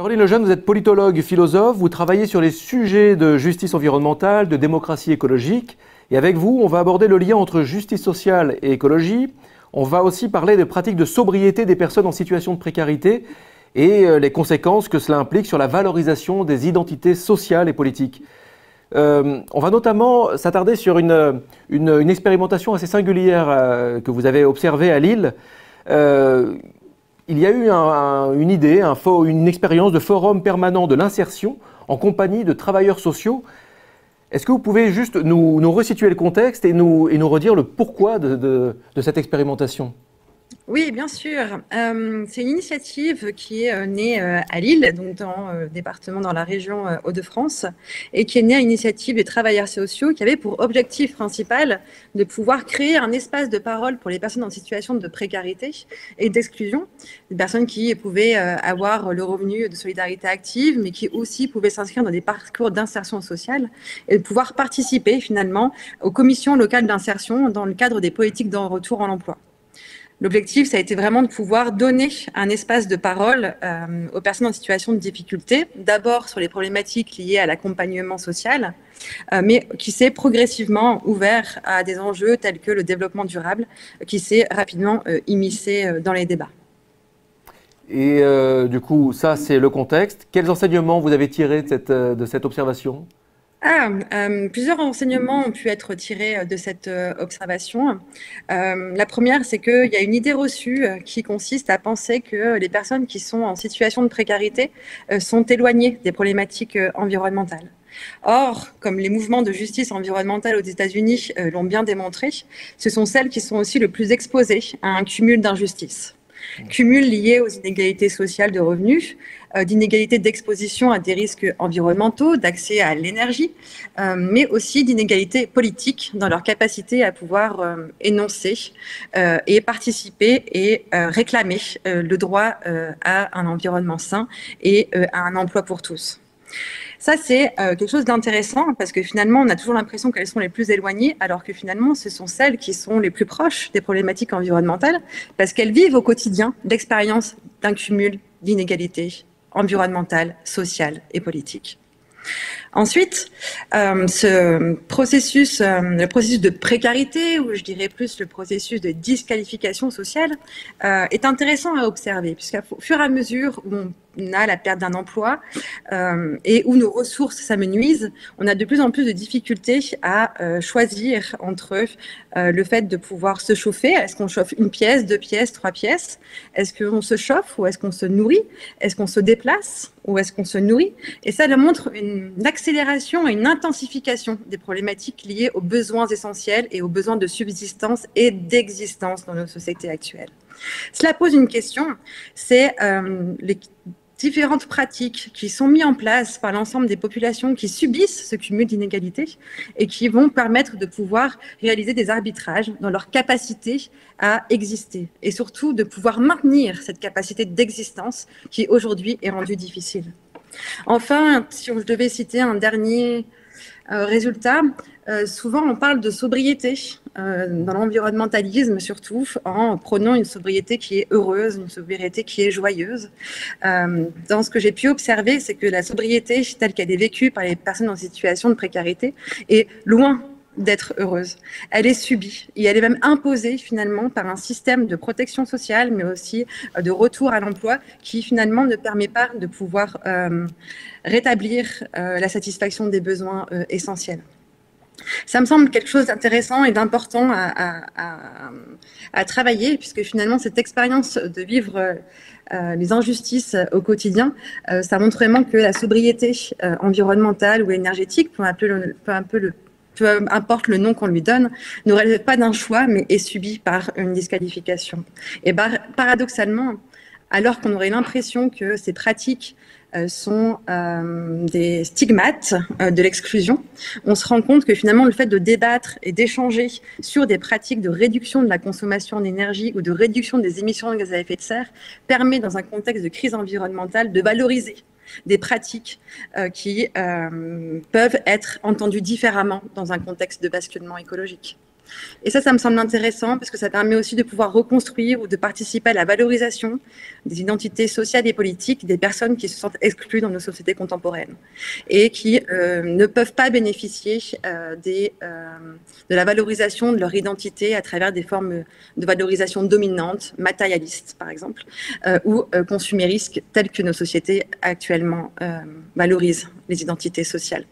Caroline Lejeune, vous êtes politologue, philosophe, vous travaillez sur les sujets de justice environnementale, de démocratie écologique. Et avec vous, on va aborder le lien entre justice sociale et écologie. On va aussi parler des pratiques de sobriété des personnes en situation de précarité et les conséquences que cela implique sur la valorisation des identités sociales et politiques. On va notamment s'attarder sur une expérimentation assez singulière que vous avez observée à Lille. Il y a eu une expérience de forum permanent de l'insertion en compagnie de travailleurs sociaux. Est-ce que vous pouvez juste nous resituer le contexte et nous redire le pourquoi de cette expérimentation ? Oui, bien sûr. C'est une initiative qui est née à Lille, donc dans le département, dans la région Hauts-de-France, et qui est née à l'initiative des travailleurs sociaux qui avait pour objectif principal de pouvoir créer un espace de parole pour les personnes en situation de précarité et d'exclusion, des personnes qui pouvaient avoir le revenu de solidarité active, mais qui aussi pouvaient s'inscrire dans des parcours d'insertion sociale et de pouvoir participer finalement aux commissions locales d'insertion dans le cadre des politiques de retour en l'emploi. L'objectif, ça a été vraiment de pouvoir donner un espace de parole aux personnes en situation de difficulté, d'abord sur les problématiques liées à l'accompagnement social, mais qui s'est progressivement ouvert à des enjeux tels que le développement durable, qui s'est rapidement immiscé dans les débats. Et du coup, ça, c'est le contexte. Quels enseignements vous avez tirés de cette observation ? Plusieurs enseignements ont pu être tirés de cette observation. La première, c'est qu'il y a une idée reçue qui consiste à penser que les personnes qui sont en situation de précarité sont éloignées des problématiques environnementales. Or, comme les mouvements de justice environnementale aux États-Unis l'ont bien démontré, ce sont celles qui sont aussi le plus exposées à un cumul d'injustices. Cumul lié aux inégalités sociales de revenus, d'inégalités d'exposition à des risques environnementaux, d'accès à l'énergie, mais aussi d'inégalités politiques dans leur capacité à pouvoir énoncer et participer et réclamer le droit à un environnement sain et à un emploi pour tous. Ça, c'est quelque chose d'intéressant parce que finalement, on a toujours l'impression qu'elles sont les plus éloignées, alors que finalement, ce sont celles qui sont les plus proches des problématiques environnementales parce qu'elles vivent au quotidien l'expérience d'un cumul d'inégalités environnementales, sociales et politiques. Ensuite, le processus de précarité, ou je dirais plus le processus de disqualification sociale, est intéressant à observer, puisqu'au fur et à mesure où on a la perte d'un emploi et où nos ressources s'amenuisent, on a de plus en plus de difficultés à choisir entre le fait de pouvoir se chauffer. Est-ce qu'on chauffe une pièce, 2 pièces, 3 pièces? Est-ce qu'on se chauffe ou est-ce qu'on se nourrit? Est-ce qu'on se déplace ou est-ce qu'on se nourrit? Et ça montre une accélération et une intensification des problématiques liées aux besoins essentiels et aux besoins de subsistance et d'existence dans nos sociétés actuelles. Cela pose une question, c'est les différentes pratiques qui sont mises en place par l'ensemble des populations qui subissent ce cumul d'inégalités et qui vont permettre de pouvoir réaliser des arbitrages dans leur capacité à exister et surtout de pouvoir maintenir cette capacité d'existence qui aujourd'hui est rendue difficile. Enfin, si je devais citer un dernier résultat, souvent on parle de sobriété dans l'environnementalisme surtout, en prônant une sobriété qui est heureuse, une sobriété qui est joyeuse. Dans ce que j'ai pu observer, c'est que la sobriété telle qu'elle est vécue par les personnes en situation de précarité est loin d'être heureuse. Elle est subie et elle est même imposée finalement par un système de protection sociale, mais aussi de retour à l'emploi qui finalement ne permet pas de pouvoir rétablir la satisfaction des besoins essentiels. Ça me semble quelque chose d'intéressant et d'important à travailler, puisque finalement cette expérience de vivre les injustices au quotidien, ça montre vraiment que la sobriété environnementale ou énergétique, peu importe le nom qu'on lui donne, ne relève pas d'un choix, mais est subie par une disqualification. Et paradoxalement, alors qu'on aurait l'impression que ces pratiques sont des stigmates de l'exclusion, on se rend compte que finalement le fait de débattre et d'échanger sur des pratiques de réduction de la consommation d'énergie ou de réduction des émissions de gaz à effet de serre permet dans un contexte de crise environnementale de valoriser des pratiques qui peuvent être entendues différemment dans un contexte de basculement écologique. Et ça me semble intéressant parce que ça permet aussi de pouvoir reconstruire ou de participer à la valorisation des identités sociales et politiques des personnes qui se sentent exclues dans nos sociétés contemporaines et qui ne peuvent pas bénéficier de la valorisation de leur identité à travers des formes de valorisation dominantes, matérialistes par exemple, ou consuméristes telles que nos sociétés actuellement valorisent les identités sociales.